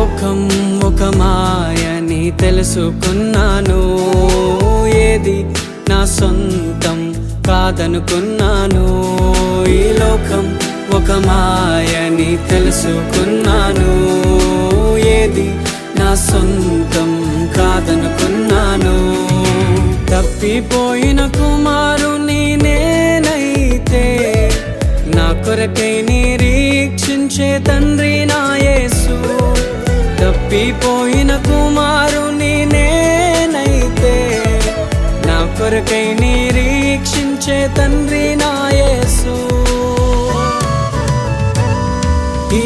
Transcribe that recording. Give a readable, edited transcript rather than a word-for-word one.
లోకం ఒక మాయని తెలుసుకున్నాను, ఏది నా సొంతం కాదనుకున్నాను. ఈ లోకం ఒక మాయని తెలుసుకున్నాను, ఏది నా సొంతం కాదనుకున్నాను. తప్పిపోయిన కుమారుని నేనైతే, నా కొరకై నిరీక్షించే తండ్రి నా యేసు. తప్పిపోయిన కుమారుని నేనైతే, నా కొరకై నిరీక్షించే తండ్రి నా యేసు. ఈ